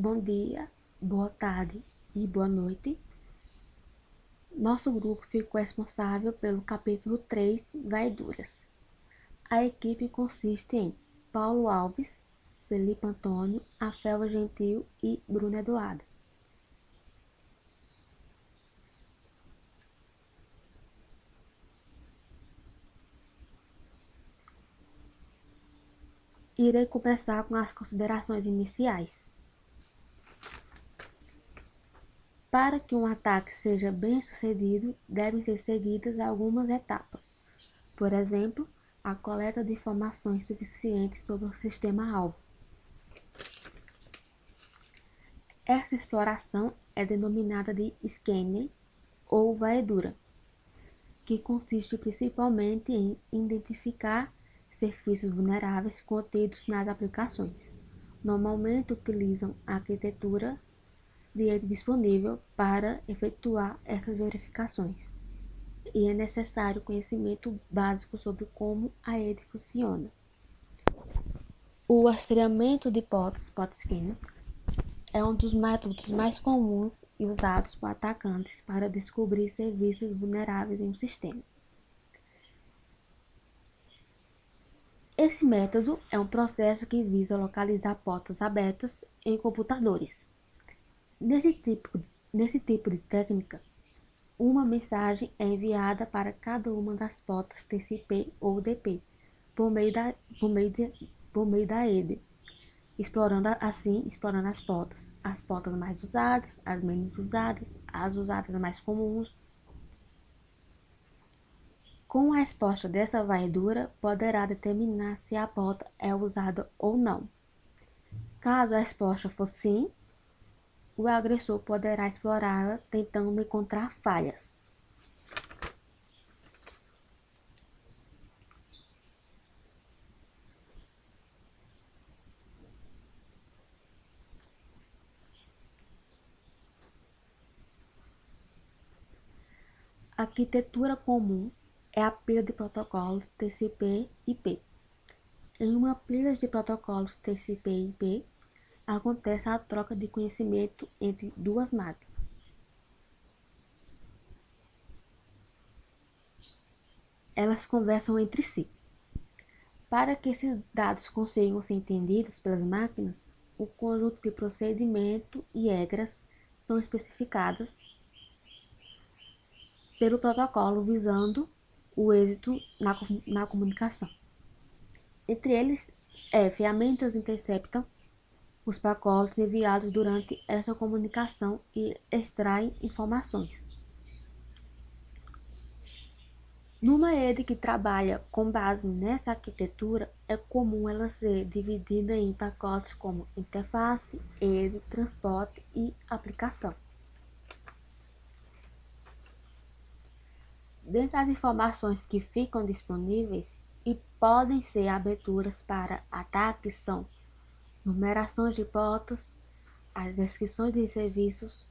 bom dia, boa tarde e boa noite. Nosso grupo ficou responsável pelo capítulo 3, Vaidúrias. A equipe consiste em Paulo Alves, Felipe Antônio, Afelva Gentil e Bruno Eduardo. Irei começar com as considerações iniciais. Para que um ataque seja bem sucedido, devem ser seguidas algumas etapas. Por exemplo, a coleta de informações suficientes sobre o sistema-alvo. Esta exploração é denominada de scanning ou varredura, que consiste principalmente em identificar serviços vulneráveis contidos nas aplicações. Normalmente utilizam a arquitetura de rede disponível para efetuar essas verificações, e é necessário conhecimento básico sobre como a rede funciona. O rastreamento de hipóteses scanning é um dos métodos mais comuns e usados por atacantes para descobrir serviços vulneráveis em um sistema. Esse método é um processo que visa localizar portas abertas em computadores. Nesse tipo de técnica, uma mensagem é enviada para cada uma das portas TCP ou UDP por meio da rede, explorando as portas mais usadas, as menos usadas, as usadas mais comuns. Com a resposta dessa varredura, poderá determinar se a porta é usada ou não. Caso a resposta for sim, o agressor poderá explorá-la tentando encontrar falhas. A arquitetura comum é a pilha de protocolos TCP/IP. Em uma pilha de protocolos TCP/IP, acontece a troca de conhecimento entre duas máquinas. Elas conversam entre si. Para que esses dados consigam ser entendidos pelas máquinas, o conjunto de procedimento e regras são especificadas pelo protocolo visando o êxito na comunicação. Entre eles, ferramentas interceptam os pacotes enviados durante essa comunicação e extraem informações. Numa rede que trabalha com base nessa arquitetura, é comum ela ser dividida em pacotes como interface, rede, transporte e aplicação. Dentre as informações que ficam disponíveis e podem ser aberturas para ataques são numerações de portas, as descrições de serviços,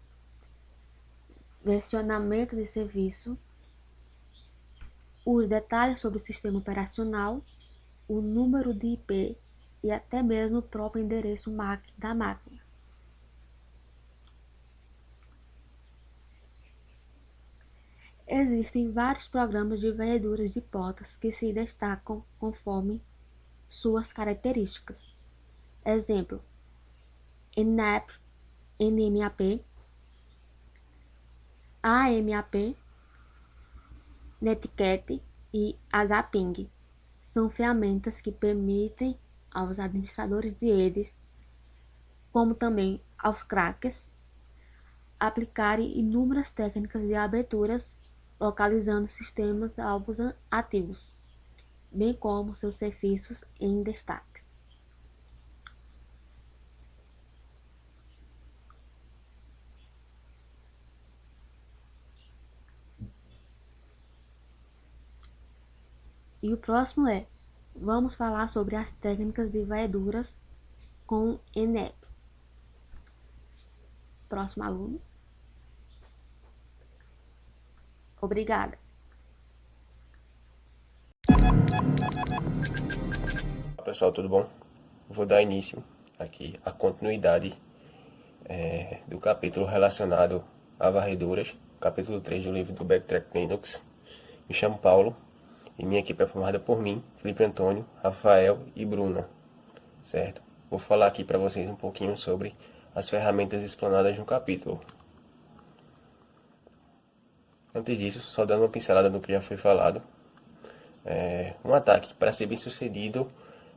versionamento de serviço, os detalhes sobre o sistema operacional, o número de IP e até mesmo o próprio endereço MAC da máquina. Existem vários programas de varreduras de portas que se destacam conforme suas características. Exemplo: Nmap, Nmap, AMAP, Netcat e Hping. São ferramentas que permitem aos administradores de redes, como também aos crackers, aplicarem inúmeras técnicas de aberturas, localizando sistemas alvos ativos, bem como seus serviços em destaques. E o próximo vamos falar sobre as técnicas de varreduras com Nmap. Próximo aluno. Obrigada. Olá pessoal, tudo bom? Vou dar início aqui à continuidade do capítulo relacionado a varreduras, capítulo 3 do livro do Backtrack Linux. Me chamo Paulo e minha equipe é formada por mim, Felipe Antônio, Rafael e Bruna, certo? Vou falar aqui para vocês um pouquinho sobre as ferramentas explanadas no capítulo. Antes disso, só dando uma pincelada no que já foi falado, um ataque, para ser bem sucedido,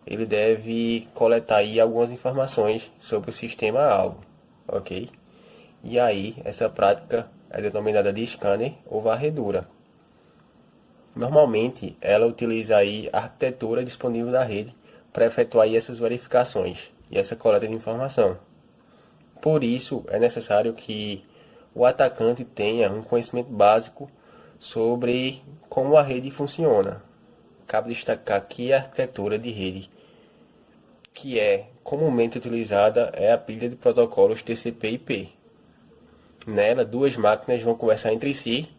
ele deve coletar aí algumas informações sobre o sistema-alvo, ok? E aí, essa prática é denominada de scanner ou varredura. Normalmente, ela utiliza aí a arquitetura disponível da rede para efetuar aí essas verificações e essa coleta de informação. Por isso, é necessário que o atacante tenha um conhecimento básico sobre como a rede funciona. Cabe destacar que a arquitetura de rede que é comumente utilizada é a pilha de protocolos TCP/IP. Nela, duas máquinas vão conversar entre si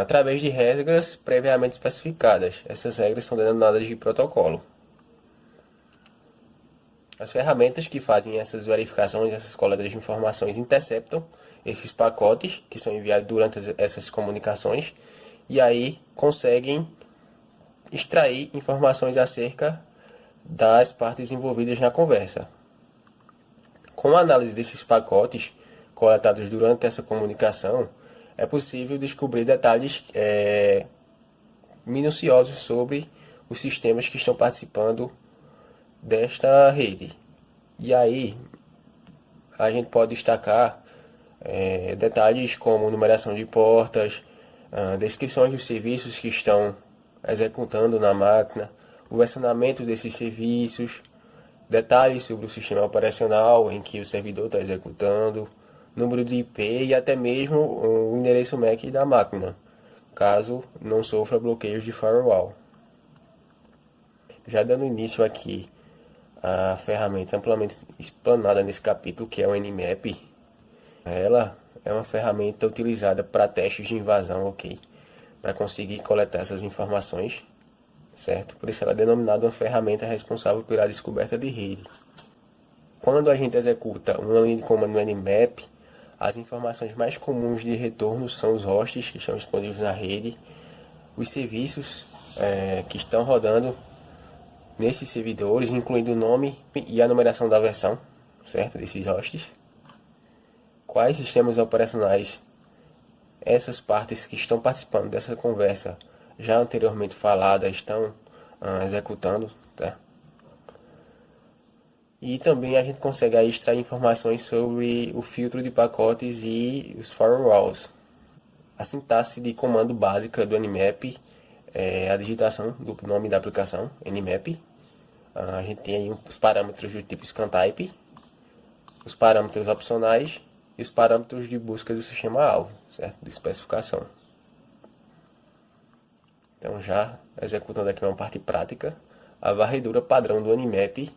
através de regras previamente especificadas. Essas regras são denominadas de protocolo. As ferramentas que fazem essas verificações, essas coletas de informações, interceptam esses pacotes que são enviados durante essas comunicações e aí conseguem extrair informações acerca das partes envolvidas na conversa. Com a análise desses pacotes coletados durante essa comunicação, é possível descobrir detalhes minuciosos sobre os sistemas que estão participando desta rede. E aí, a gente pode destacar detalhes como numeração de portas, descrições dos serviços que estão executando na máquina, o versionamento desses serviços, detalhes sobre o sistema operacional em que o servidor está executando, número de IP e até mesmo o endereço MAC da máquina, caso não sofra bloqueios de firewall. Já dando início aqui à ferramenta amplamente explanada nesse capítulo, que é o Nmap, ela é uma ferramenta utilizada para testes de invasão, ok? Para conseguir coletar essas informações, certo? Por isso ela é denominada uma ferramenta responsável pela descoberta de rede. Quando a gente executa uma linha de comando no Nmap, as informações mais comuns de retorno são os hosts que estão disponíveis na rede, os serviços que estão rodando nesses servidores, incluindo o nome e a numeração da versão, certo? Desses hosts. Quais sistemas operacionais essas partes que estão participando dessa conversa já anteriormente falada estão executando, tá? E também a gente consegue aí extrair informações sobre o filtro de pacotes e os firewalls. A sintaxe de comando básica do Nmap é a digitação do nome da aplicação, Nmap. A gente tem aí os parâmetros do tipo scantype, os parâmetros opcionais e os parâmetros de busca do sistema-alvo, certo? De especificação. Então, já executando aqui uma parte prática, a varredura padrão do Nmap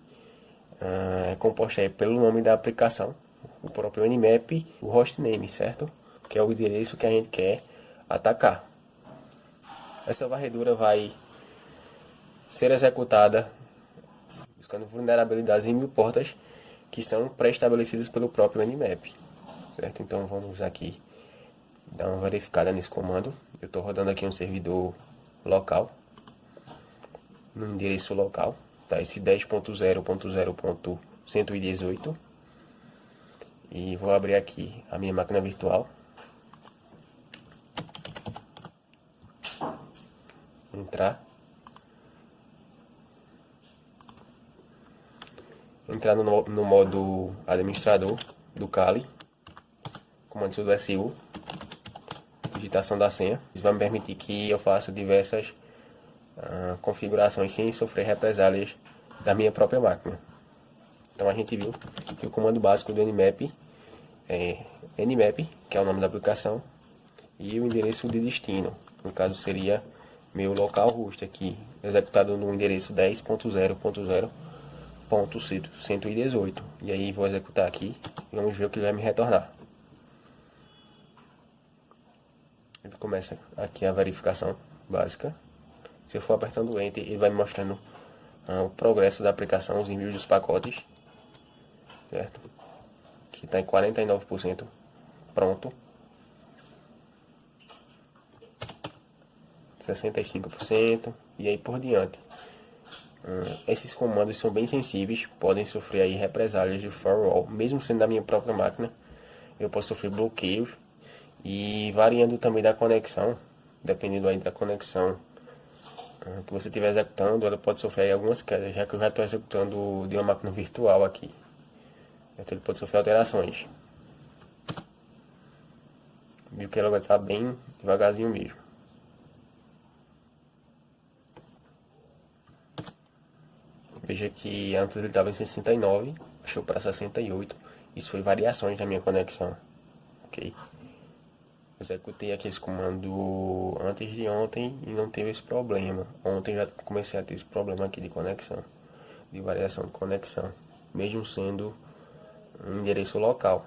é composta aí pelo nome da aplicação, o próprio Nmap, o hostname, certo? Que é o endereço que a gente quer atacar. Essa varredura vai ser executada buscando vulnerabilidades em 1000 portas que são pré-estabelecidas pelo próprio Nmap, certo? Então vamos aqui dar uma verificada nesse comando. Eu estou rodando aqui um servidor local, no endereço local, tá? Esse 10.0.0.118, e vou abrir aqui a minha máquina virtual, entrar no modo administrador do Kali, comando sudo su, digitação da senha. Isso vai me permitir que eu faça diversas configurações sem sofrer represálias da minha própria máquina. Então a gente viu que o comando básico do Nmap é Nmap, que é o nome da aplicação, e o endereço de destino, no caso seria meu localhost aqui, executado no endereço 10.0.0.118. E aí vou executar aqui e vamos ver o que ele vai me retornar. Ele começa aqui a verificação básica. Se eu for apertando o Enter, ele vai me mostrando o progresso da aplicação, os envios dos pacotes, certo? que está em 49% pronto. 65% e aí por diante. Esses comandos são bem sensíveis, podem sofrer aí represálias de firewall, mesmo sendo da minha própria máquina. Eu posso sofrer bloqueios e variando também da conexão, dependendo aí da conexão que você estiver executando, ela pode sofrer aí algumas quedas, já que eu já estou executando de uma máquina virtual aqui. Então ele pode sofrer alterações. Viu que ela vai estar bem devagarzinho mesmo. Veja que antes ele estava em 69, baixou para 68. Isso foi variações da minha conexão. Ok? Executei aqui esse comando antes de ontem e não teve esse problema. Ontem já comecei a ter esse problema aqui de conexão, de variação de conexão, mesmo sendo um endereço local.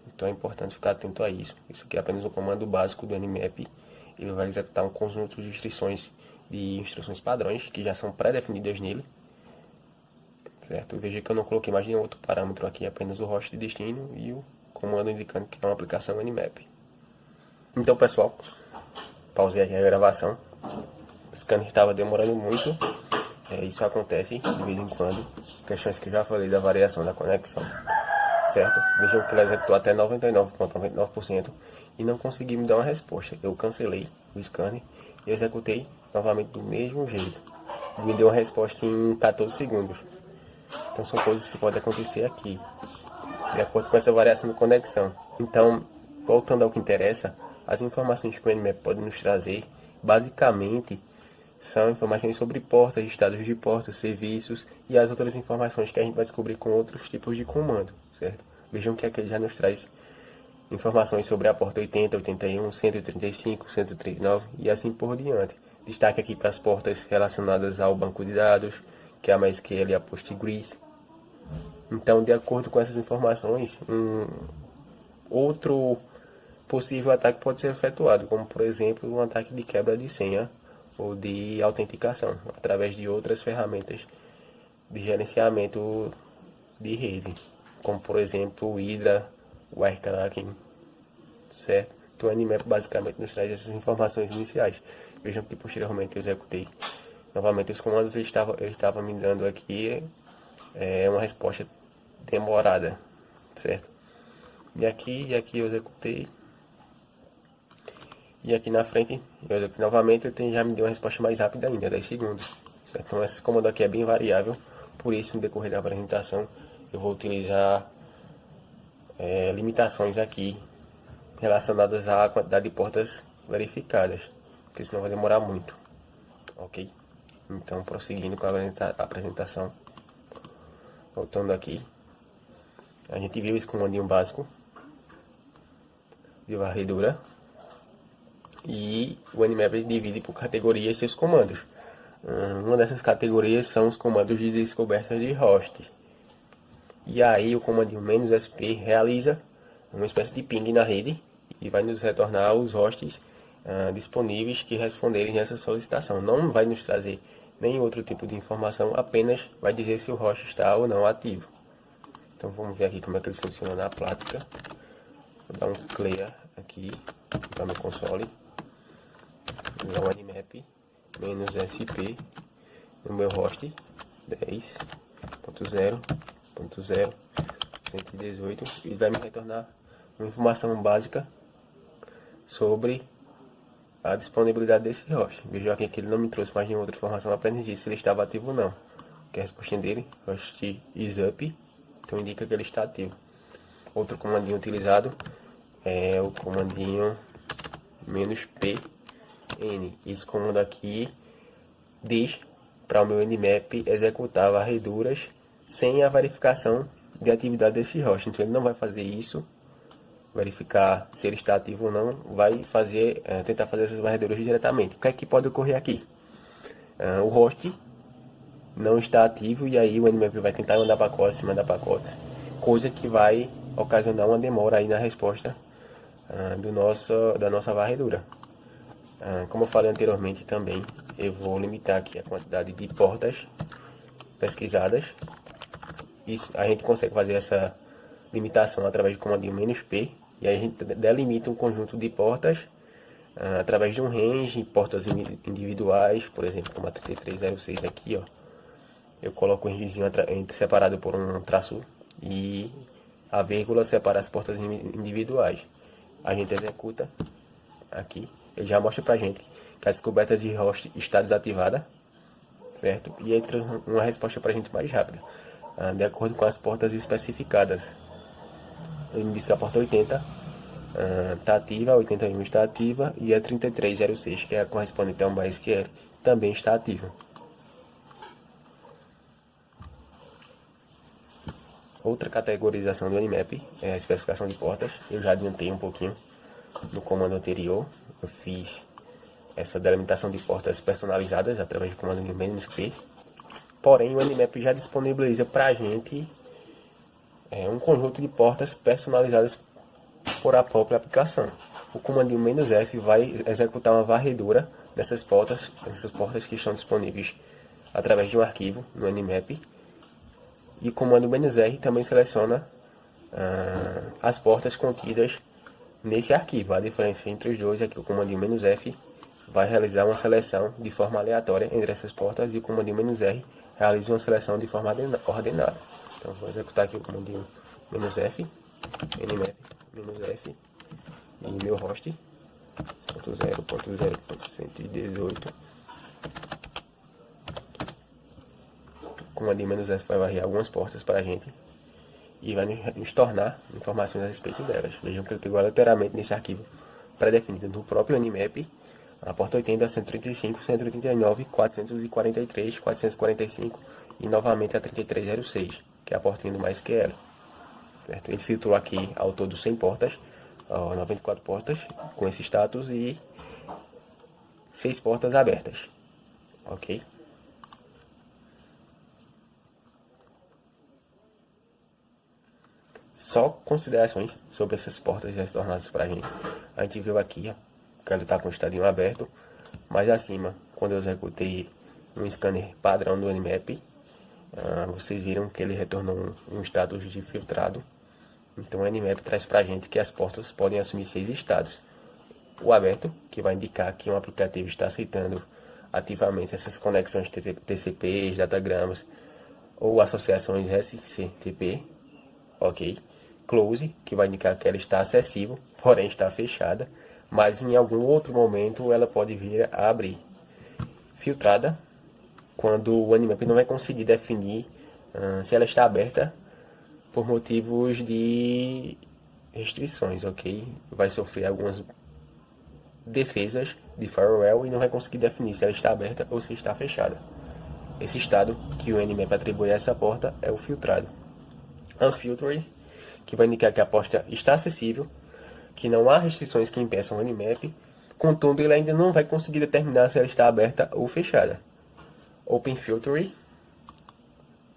Então é importante ficar atento a isso. Isso aqui é apenas um comando básico do Nmap. Ele vai executar um conjunto de instruções padrões que já são pré-definidas nele. Certo? Veja que eu não coloquei mais nenhum outro parâmetro aqui, apenas o host de destino e o comando indicando que é uma aplicação Nmap. Então, pessoal, pausei aqui a gravação. O scanner estava demorando muito. Isso acontece de vez em quando. Questões que eu já falei da variação da conexão. Certo? Vejam que ele executou até 99,99% e não consegui me dar uma resposta. Eu cancelei o scanner e executei novamente do mesmo jeito. Me deu uma resposta em 14 segundos. Então são coisas que podem acontecer aqui, de acordo com essa variação de conexão. Então, voltando ao que interessa, as informações que o Nmap pode nos trazer, basicamente, são informações sobre portas, estados de portas, serviços e as outras informações que a gente vai descobrir com outros tipos de comando, certo? Vejam que aqui ele já nos traz informações sobre a porta 80, 81, 135, 139 e assim por diante. Destaque aqui para as portas relacionadas ao banco de dados, que é a MySQL e a Postgres. Então, de acordo com essas informações, outro possível ataque pode ser efetuado, como por exemplo um ataque de quebra de senha ou de autenticação, através de outras ferramentas de gerenciamento de rede, como por exemplo o Hydra, o Wirecracking, certo? Então o Nmap basicamente nos traz essas informações iniciais. Vejam que posteriormente eu executei novamente os comandos, ele estava me dando aqui uma resposta demorada, certo? E aqui eu executei. E aqui na frente, eu executei novamente, ele já me deu uma resposta mais rápida ainda, 10 segundos. Certo? Então esse comando aqui é bem variável, por isso no decorrer da apresentação eu vou utilizar limitações aqui relacionadas à quantidade de portas verificadas, porque senão vai demorar muito. Ok? Então prosseguindo com a apresentação, voltando aqui, a gente viu esse comandinho básico de varredura. E o Nmap divide por categorias seus comandos. Uma dessas categorias são os comandos de descoberta de host. E aí o comandinho "-sp" realiza uma espécie de ping na rede e vai nos retornar os hosts disponíveis que responderem essa solicitação. Não vai nos trazer nenhum outro tipo de informação, apenas vai dizer se o host está ou não ativo. Então vamos ver aqui como é que ele funciona na prática. Vou dar um clear aqui para meu console. O Nmap "-sp" no meu host 10.0.0.118 e vai me retornar uma informação básica sobre a disponibilidade desse host. Veja aqui que ele não me trouxe mais nenhuma outra informação, apenas disse se ele estava ativo ou não. Que é a resposta dele, host is up, então indica que ele está ativo. Outro comandinho utilizado é o comandinho "-p". Esse comando aqui diz para o meu Nmap executar varreduras sem a verificação de atividade desse host. Então ele não vai fazer isso, verificar se ele está ativo ou não, vai fazer, tentar fazer essas varreduras diretamente. O que é que pode ocorrer aqui? O host não está ativo e aí o Nmap vai tentar mandar pacotes, coisa que vai ocasionar uma demora aí na resposta da nossa varredura. Como eu falei anteriormente também, eu vou limitar aqui a quantidade de portas pesquisadas. Isso, a gente consegue fazer essa limitação através do comandinho "-p", e aí a gente delimita um conjunto de portas através de um range, portas individuais, por exemplo, como a 3306 aqui, ó. Eu coloco o rangezinho separado por um traço e a vírgula separa as portas individuais. A gente executa aqui, ele já mostra pra gente que a descoberta de host está desativada, certo? E entra uma resposta pra gente mais rápida, de acordo com as portas especificadas. Ele me diz que a porta 80 está ativa, a 81 está ativa e a 3306, que é a correspondente ao MySQL, também está ativa. Outra categorização do Nmap é a especificação de portas. Eu já adiantei um pouquinho no comando anterior. Eu fiz essa delimitação de portas personalizadas através do comando "-p". Porém, o Nmap já disponibiliza para a gente um conjunto de portas personalizadas por a própria aplicação. O comando "-f" vai executar uma varredura dessas portas que estão disponíveis através de um arquivo no Nmap. E o comando "-r" também seleciona as portas contidas nesse arquivo. A diferença entre os dois é que o comando "-f" vai realizar uma seleção de forma aleatória entre essas portas e o comando "-r" realiza uma seleção de forma ordenada. Então vou executar aqui o comando "-f", nmap "-f", e meu host 0.0.118. O comando "-f" vai varrer algumas portas para a gente e vai nos tornar informações a respeito delas. Vejam que ele pegou aleatoriamente nesse arquivo pré-definido no próprio Nmap a porta 80, 135, 139, 443, 445 e novamente a 3306, que é a portinha do MySQL. Certo? Ele filtrou aqui ao todo 100 portas, 94 portas com esse status e 6 portas abertas. Ok? Só considerações sobre essas portas retornadas para a gente. A gente viu aqui que ele está com o estadinho aberto, mais acima, quando eu executei um scanner padrão do Nmap, vocês viram que ele retornou um status de filtrado. Então o Nmap traz para a gente que as portas podem assumir 6 estados. O aberto, que vai indicar que um aplicativo está aceitando ativamente essas conexões TCP, datagramas ou associações SCTP, ok? Close, que vai indicar que ela está acessível, porém está fechada, mas em algum outro momento ela pode vir a abrir. Filtrada, quando o Nmap não vai conseguir definir se ela está aberta por motivos de restrições, ok? Vai sofrer algumas defesas de firewall e não vai conseguir definir se ela está aberta ou se está fechada. Esse estado que o Nmap atribui a essa porta é o filtrado. Unfiltered, que vai indicar que a porta está acessível, que não há restrições que impeçam o Nmap, contudo ele ainda não vai conseguir determinar se ela está aberta ou fechada. Open Filter,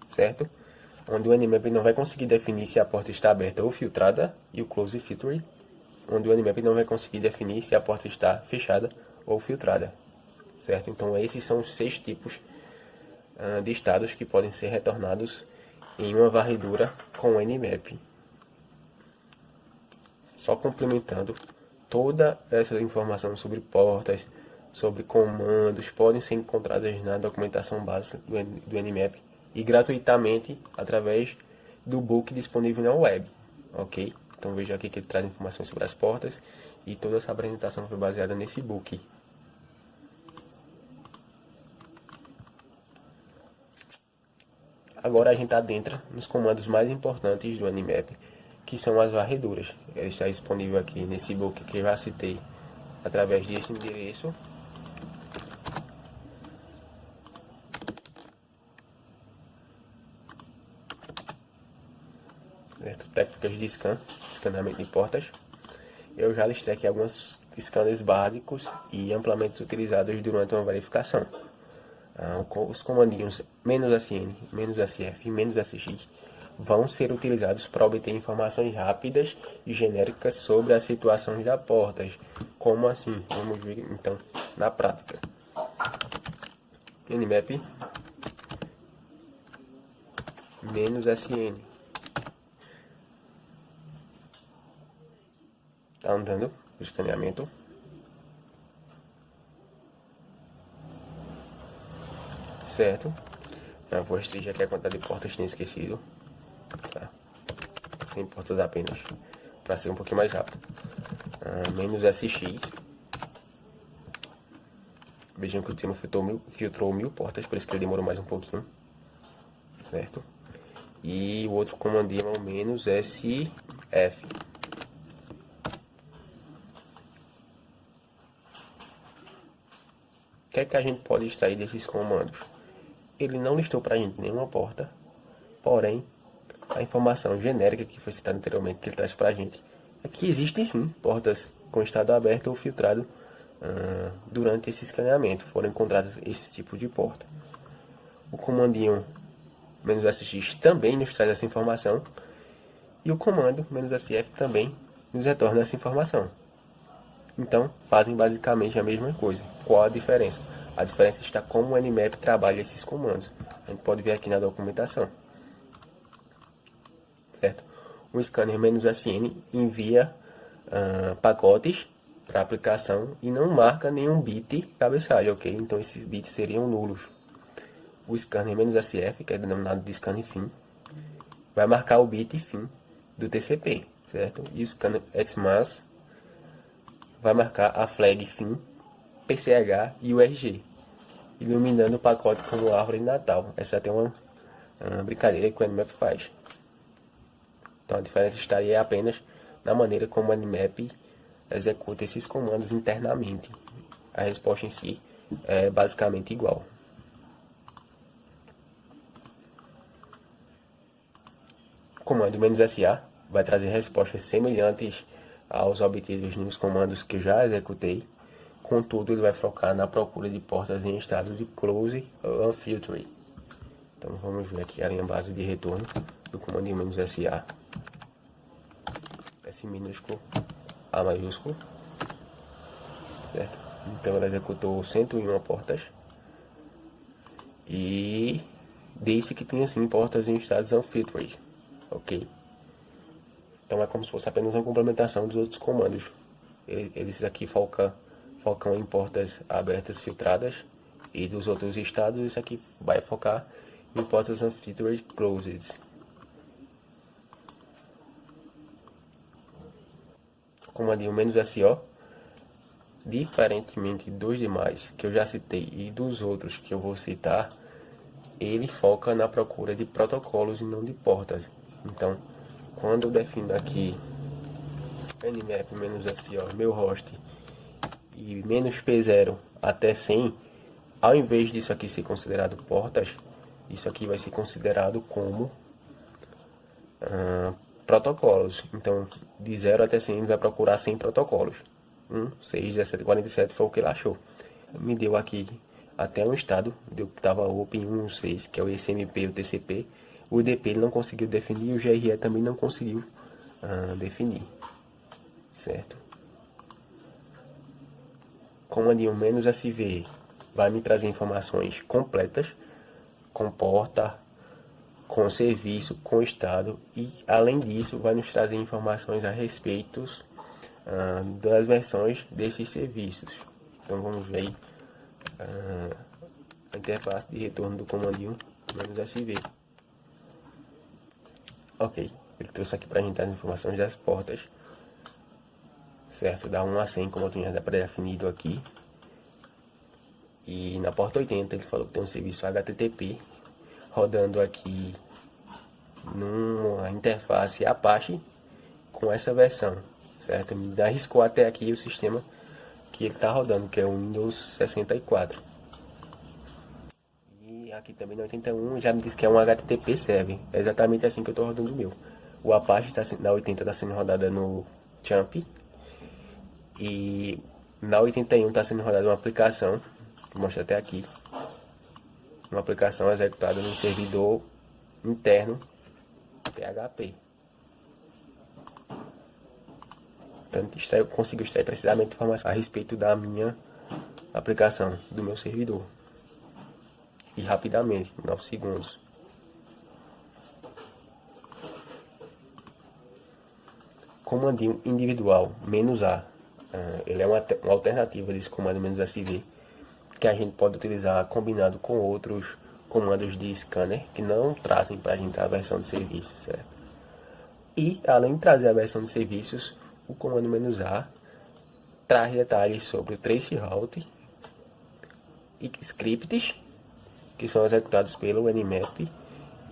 certo? Onde o Nmap não vai conseguir definir se a porta está aberta ou filtrada, e o Close Filter, onde o Nmap não vai conseguir definir se a porta está fechada ou filtrada, certo? Então esses são os 6 tipos de estados que podem ser retornados em uma varredura com o Nmap. Só complementando, toda essa informação sobre portas, sobre comandos, podem ser encontradas na documentação básica do Nmap e gratuitamente através do book disponível na web, ok? Então veja aqui que ele traz informações sobre as portas e toda essa apresentação foi baseada nesse book. Agora a gente adentra nos comandos mais importantes do Nmap, que são as varreduras. Ele está disponível aqui nesse book que eu já citei através desse endereço. Técnicas de escaneamento de portas. Eu já listei aqui alguns scanners básicos e amplamente utilizados durante uma verificação. Os comandinhos "-sn", "-sf" e "-sx" vão ser utilizados para obter informações rápidas e genéricas sobre as situações das portas. Como assim? Vamos ver então na prática. Nmap "-sn", Tá andando o escaneamento. Certo. Eu vou restringir aqui a quantidade de portas que tinha esquecido. Tá. 100 portas apenas. Para ser um pouquinho mais rápido. Menos SX. Vejam que o sistema filtrou 1000 portas, por isso que ele demorou mais um pouquinho. Certo? E o outro comandinho é o menos SF. O que é que a gente pode extrair desses comandos? Ele não listou para a gente nenhuma porta, porém, a informação genérica que foi citada anteriormente que ele traz para a gente é que existem sim portas com estado aberto ou filtrado durante esse escaneamento. Foram encontrados esse tipo de porta. O comandinho "-sx" também nos traz essa informação e o comando "-sf" também nos retorna essa informação. Então, fazem basicamente a mesma coisa. Qual a diferença? A diferença está como o Nmap trabalha esses comandos. A gente pode ver aqui na documentação. Certo? O scanner "-sn" envia pacotes para a aplicação e não marca nenhum bit cabeçalho, ok? Então esses bits seriam nulos. O scanner "-sf", que é denominado de scanner fim, vai marcar o bit fim do TCP, certo? E o scanner "-xmas" vai marcar a flag fim, PCH e URG, iluminando o pacote como árvore de Natal. Essa é uma brincadeira que o Nmap faz. Então a diferença estaria apenas na maneira como o Nmap executa esses comandos internamente. A resposta em si é basicamente igual. O comando "-sa" vai trazer respostas semelhantes aos obtidos nos comandos que eu já executei, contudo ele vai focar na procura de portas em estado de close ou unfiltered. Então vamos ver aqui a linha base de retorno do comando "-sa", S minúsculo, A maiúsculo, certo? Então ela executou 101 portas e disse que tinha sim portas em estados unfiltered, ok? Então é como se fosse apenas uma complementação dos outros comandos. Eles aqui focam em portas abertas filtradas, e dos outros estados isso aqui vai focar em portas unfiltered closed. O comandinho "-so", diferentemente dos demais que eu já citei e dos outros que eu vou citar, ele foca na procura de protocolos e não de portas. Então, quando eu defino aqui Nmap "-so", meu host, e "-p0" até 100, ao invés disso aqui ser considerado portas, isso aqui vai ser considerado como protocolos. Então, de 0 até 100 ele vai procurar 100 protocolos. 1, 6, 17, 47 foi o que ele achou. Me deu aqui até um estado, deu que estava open 116, que é o ICMP e o TCP. O IDP ele não conseguiu definir e o GRE também não conseguiu definir. Certo? Comandinho "-sv" vai me trazer informações completas, com porta, com serviço, com estado, e além disso vai nos trazer informações a respeito das versões desses serviços. Então vamos ver aí a interface de retorno do comandinho "-sv". Ok, ele trouxe aqui para a gente as informações das portas, certo? Da 1 a 100, como eu tinha pré-definido aqui. E na porta 80 ele falou que tem um serviço HTTP rodando aqui numa interface Apache com essa versão, certo? Me arriscou até aqui o sistema que ele está rodando, que é o Windows 64. E aqui também na 81 já me disse que é um HTTP server. É exatamente assim que eu estou rodando o meu. O Apache na 80 está sendo rodada no Champ, e na 81 está sendo rodada uma aplicação, que mostra até aqui, uma aplicação executada no servidor interno PHP. Então eu consigo extrair precisamente informação a respeito da minha aplicação, do meu servidor, e rapidamente, 9 segundos. comandinho individual "-a". Ele é uma alternativa desse comando "-sv", que a gente pode utilizar combinado com outros comandos de scanner que não trazem para a gente a versão de serviço, certo? E, além de trazer a versão de serviços, o comando "-a" traz detalhes sobre o traceroute e scripts que são executados pelo Nmap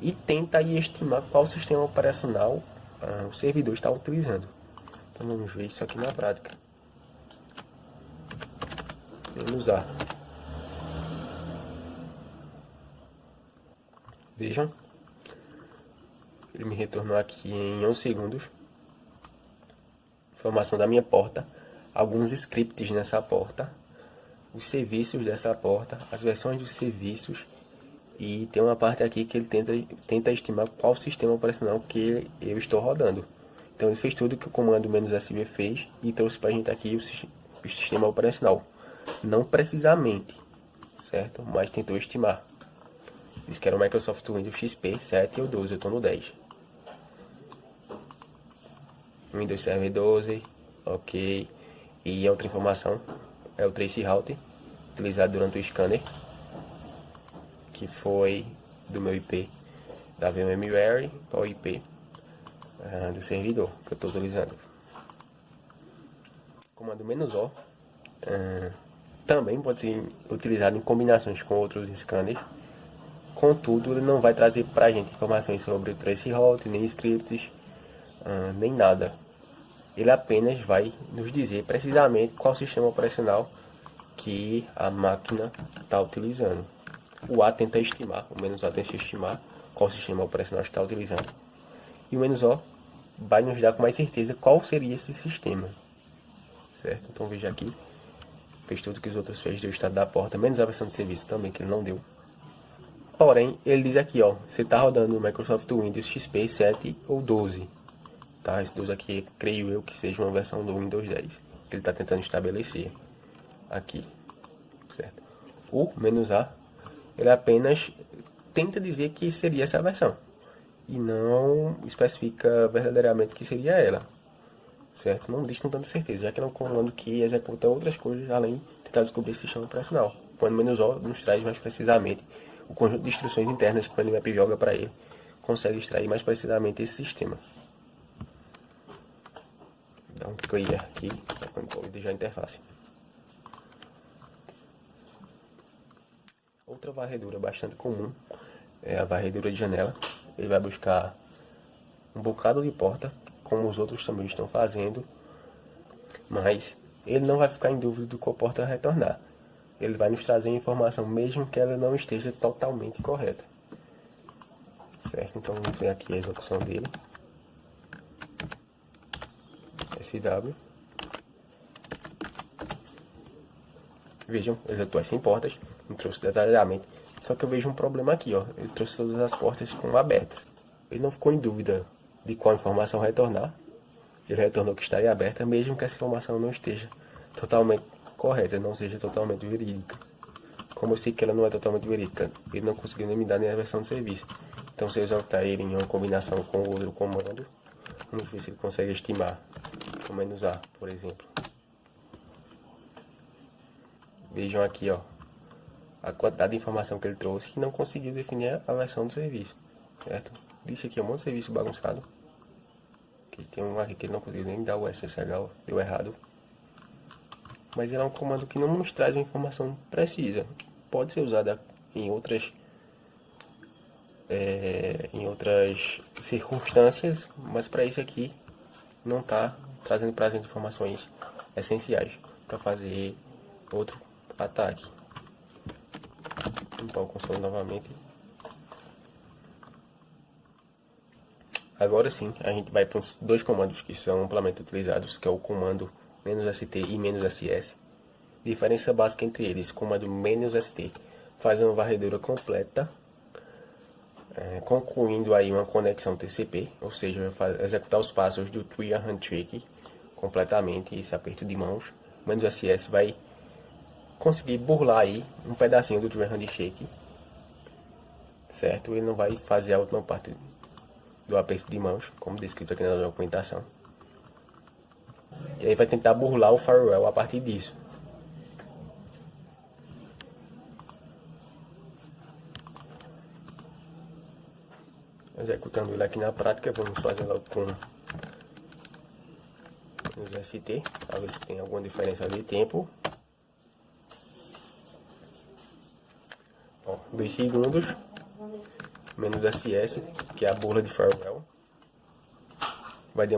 e tenta aí estimar qual sistema operacional o servidor está utilizando. Então vamos ver isso aqui na prática. "-a". Vejam, ele me retornou aqui em 11 segundos. Informação da minha porta, alguns scripts nessa porta, os serviços dessa porta, as versões dos serviços, e tem uma parte aqui que ele tenta estimar qual sistema operacional que eu estou rodando. Então ele fez tudo que o comando "-sv" fez e trouxe para a gente aqui o sistema operacional. Não precisamente, certo? Mas tentou estimar. Diz que era o Microsoft Windows XP 7 ou 12, eu estou no 10. Windows Server 12, ok. E outra informação é o traceroute utilizado durante o scanner, que foi do meu IP da VMware para o IP do servidor que eu estou utilizando. Comando "-o também pode ser utilizado em combinações com outros scanners. Contudo, ele não vai trazer para a gente informações sobre o traceroute, nem scripts, nem nada. Ele apenas vai nos dizer precisamente qual sistema operacional que a máquina está utilizando. O A tenta estimar, o "-a" tenta estimar qual sistema operacional está utilizando. E o "-o" vai nos dar com mais certeza qual seria esse sistema. Certo? Então veja aqui. Fez tudo que os outros fez, deu o estado da porta, menos a versão de serviço também, que ele não deu. Porém, ele diz aqui, ó, você está rodando o Microsoft Windows XP 7 ou 12. Tá? Esse 12 aqui, creio eu que seja uma versão do Windows 10. Que ele está tentando estabelecer aqui. Certo? O "-a", ele apenas tenta dizer que seria essa versão. E não especifica verdadeiramente que seria ela. Certo? Não diz com tanta certeza, já que é um comando que executa outras coisas além de tentar descobrir esse sistema operacional. O comando "-o" nos traz mais precisamente o conjunto de instruções internas que o Nmap joga para ele, consegue extrair mais precisamente esse sistema. Dá um clear aqui para controlar a interface. Outra varredura bastante comum é a varredura de janela. Ele vai buscar um bocado de porta, como os outros também estão fazendo, mas ele não vai ficar em dúvida do qual porta retornar. Ele vai nos trazer informação mesmo que ela não esteja totalmente correta. Certo? Então vamos ver aqui a execução dele. SW. Vejam, ele executou as 100 portas, não trouxe detalhadamente. Só que eu vejo um problema aqui, ó. Ele trouxe todas as portas como abertas. Ele não ficou em dúvida de qual informação retornar. Ele retornou que estaria aberta, mesmo que essa informação não esteja totalmente correta, não seja totalmente verídica. Como eu sei que ela não é totalmente verídica, ele não conseguiu nem me dar nem a versão de serviço. Então, se eu executar ele em uma combinação com outro comando, vamos ver se ele consegue estimar o "-a", por exemplo. Vejam aqui, ó, a quantidade de informação que ele trouxe e não conseguiu definir a versão do serviço, certo? Disse aqui um monte de serviço bagunçado. Que tem um aqui que ele não conseguiu nem dar o SSH, deu errado. Mas ele é um comando que não nos traz uma informação precisa. Pode ser usada em outras circunstâncias, mas para isso aqui não está trazendo para a gente informações essenciais para fazer outro ataque. Vou limpar o console novamente. Agora sim, a gente vai para os dois comandos que são amplamente utilizados, que é o comando "-st" e "-ss". Diferença básica entre eles: o comando "-st" faz uma varredura completa, concluindo aí uma conexão TCP, ou seja, vai executar os passos do Tria Handshake completamente, esse aperto de mãos. "-ss" vai conseguir burlar aí um pedacinho do Tria Handshake, certo? Ele não vai fazer a última parte do aperto de mãos, como descrito aqui na documentação. E aí vai tentar burlar o firewall a partir disso. Executando ele aqui na prática, vamos fazer logo com os ST, para ver se tem alguma diferença de tempo. Ó, 2 segundos, menos SS, que é a burla de firewall. Vai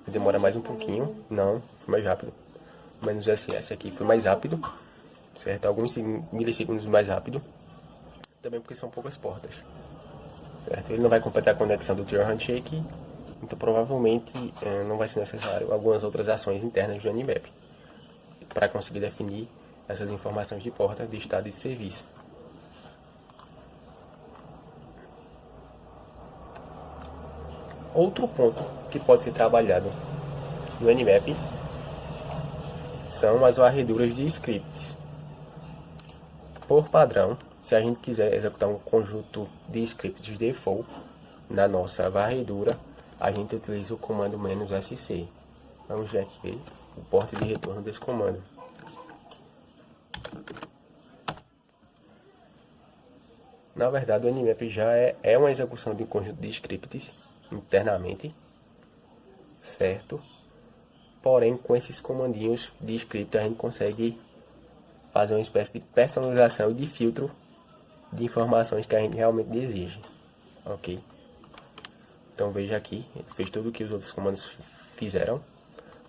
demorar mais um pouquinho, não, foi mais rápido. Menos SS aqui foi mais rápido, certo? Alguns milissegundos mais rápido, também porque são poucas portas. Certo? Ele não vai completar a conexão do Tier Handshake, então provavelmente não vai ser necessário algumas outras ações internas do Nmap para conseguir definir essas informações de porta, de estado e de serviço. Outro ponto que pode ser trabalhado no Nmap são as varreduras de scripts. Por padrão, se a gente quiser executar um conjunto de scripts default na nossa varredura, a gente utiliza o comando "-sc". Vamos ver aqui o porte de retorno desse comando. Na verdade, o Nmap já é uma execução de um conjunto de scripts internamente, certo? Porém, com esses comandinhos de script, a gente consegue fazer uma espécie de personalização e de filtro de informações que a gente realmente deseja, ok? Então veja aqui, ele fez tudo o que os outros comandos fizeram,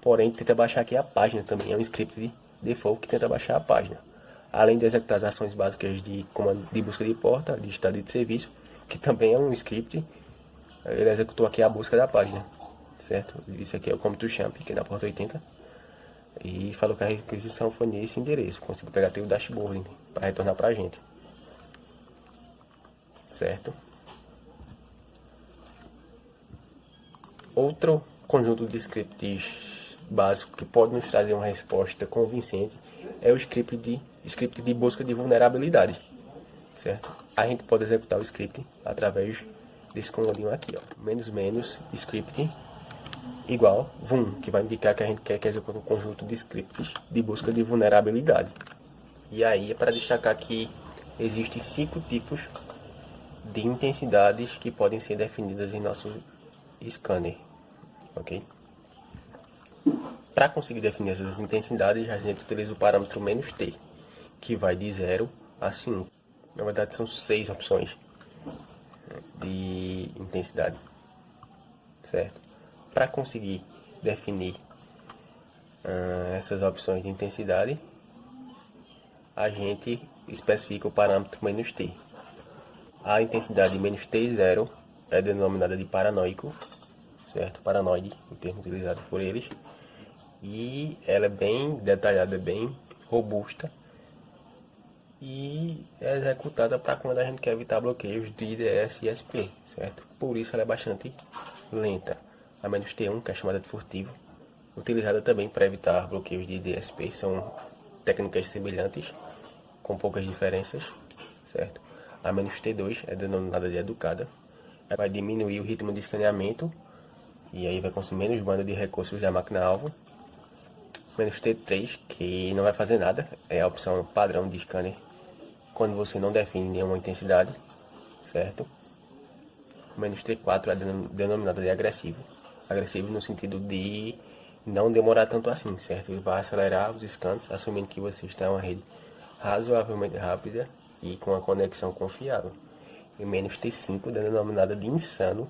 porém tenta baixar aqui a página também, é um script de default que tenta baixar a página, além de executar as ações básicas de comando de busca de porta, de estado de serviço, que também é um script. Ele executou aqui a busca da página, certo? Isso aqui é o come to champ, que é na porta 80, e falou que a requisição foi nesse endereço. Consigo pegar até o dashboard para retornar para a gente, certo? Outro conjunto de scripts básico que pode nos trazer uma resposta convincente é o script de busca de vulnerabilidade, certo? A gente pode executar o script através desse comandinho aqui, ó, -- script igual vum, que vai indicar que a gente quer que execute um conjunto de scripts de busca de vulnerabilidade. E aí é para destacar que existem 5 tipos de intensidades que podem ser definidas em nosso scanner, ok? Para conseguir definir essas intensidades, a gente utiliza o parâmetro "-t", que vai de 0 a 5. Na verdade, são 6 opções de intensidade, certo? Para conseguir definir essas opções de intensidade, a gente especifica o parâmetro "-t". A intensidade "-t0" é denominada de paranoico, certo? Paranoide, o termo utilizado por eles, e ela é bem detalhada, bem robusta, e é executada para quando a gente quer evitar bloqueios de IDS e SP, certo? Por isso ela é bastante lenta. A "-t1", que é chamada de furtivo, utilizada também para evitar bloqueios de IDS e SP, são técnicas semelhantes, com poucas diferenças, certo? A "-t2" é denominada de educada, ela vai diminuir o ritmo de escaneamento, e aí vai consumir menos banda de recursos da máquina-alvo. "-t3", que não vai fazer nada, é a opção padrão de scanner quando você não define nenhuma intensidade, certo? "-t4" é denominada de agressivo no sentido de não demorar tanto assim, certo? Ele vai acelerar os scans, assumindo que você está em uma rede razoavelmente rápida e com uma conexão confiável. E "-t5", denominada de insano,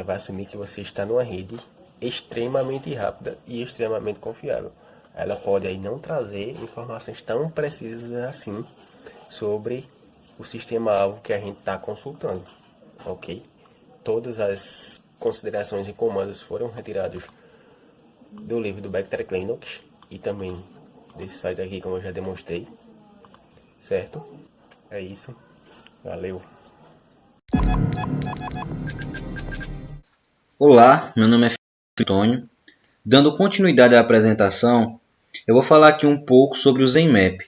vai assumir que você está numa rede extremamente rápida e extremamente confiável. Ela pode aí não trazer informações tão precisas assim sobre o sistema-alvo que a gente está consultando, ok? Todas as considerações e comandos foram retirados do livro do Backtrack Linux e também desse site aqui, como eu já demonstrei, certo? É isso, valeu! Olá, meu nome é Antônio. Dando continuidade à apresentação, eu vou falar aqui um pouco sobre o Zenmap.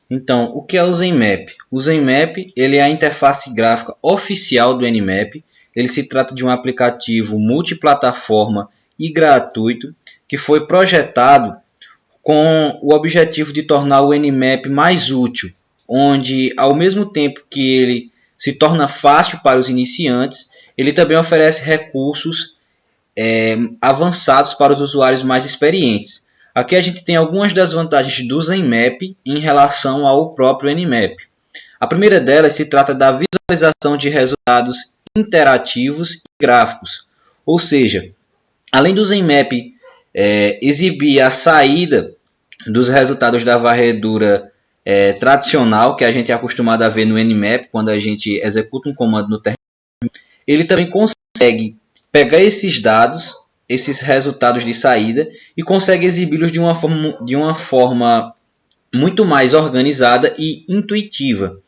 Então, o que é o Zenmap? O Zenmap ele é a interface gráfica oficial do Nmap. Ele se trata de um aplicativo multiplataforma e gratuito que foi projetado com o objetivo de tornar o Nmap mais útil, onde ao mesmo tempo que ele se torna fácil para os iniciantes, ele também oferece recursos avançados para os usuários mais experientes. Aqui a gente tem algumas das vantagens do Zenmap em relação ao próprio Nmap. A primeira delas se trata da visualização de resultados interativos e gráficos, ou seja, além do Zenmap exibir a saída dos resultados da varredura tradicional, que a gente é acostumado a ver no Nmap, quando a gente executa um comando no terminal, ele também consegue pegar esses dados, esses resultados de saída, e consegue exibi-los de uma forma muito mais organizada e intuitiva,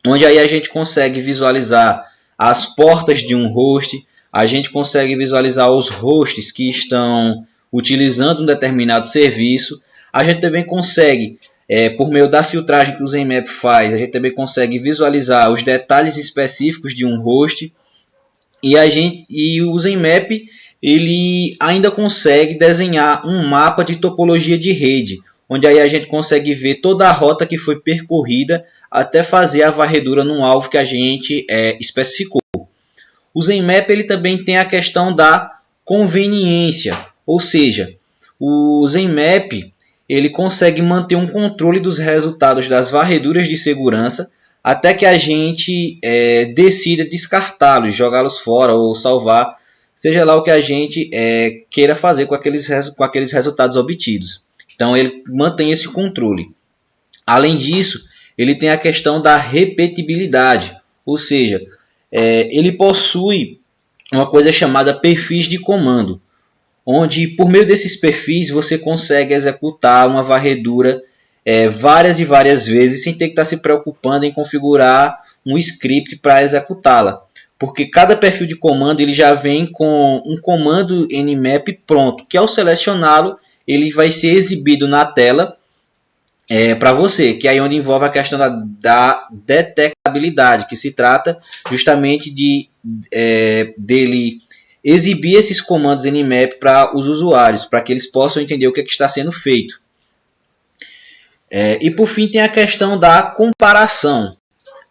onde aí a gente consegue visualizar as portas de um host, a gente consegue visualizar os hosts que estão utilizando um determinado serviço, a gente também consegue, por meio da filtragem que o Zenmap faz, a gente também consegue visualizar os detalhes específicos de um host, e o Zenmap ele ainda consegue desenhar um mapa de topologia de rede, onde aí a gente consegue ver toda a rota que foi percorrida até fazer a varredura num alvo que a gente especificou. O Zenmap ele também tem a questão da conveniência, ou seja, o Zenmap ele consegue manter um controle dos resultados das varreduras de segurança até que a gente decida descartá-los, jogá-los fora ou salvar, seja lá o que a gente queira fazer com aqueles resultados obtidos. Então ele mantém esse controle. Além disso, ele tem a questão da repetibilidade, ou seja, ele possui uma coisa chamada perfis de comando, onde por meio desses perfis você consegue executar uma varredura várias e várias vezes sem ter que estar se preocupando em configurar um script para executá-la, porque cada perfil de comando ele já vem com um comando Nmap pronto, que ao selecioná-lo ele vai ser exibido na tela para você, que é aí onde envolve a questão da detectabilidade, que se trata justamente dele exibir esses comandos Nmap para os usuários, para que eles possam entender o que está sendo feito. E por fim tem a questão da comparação,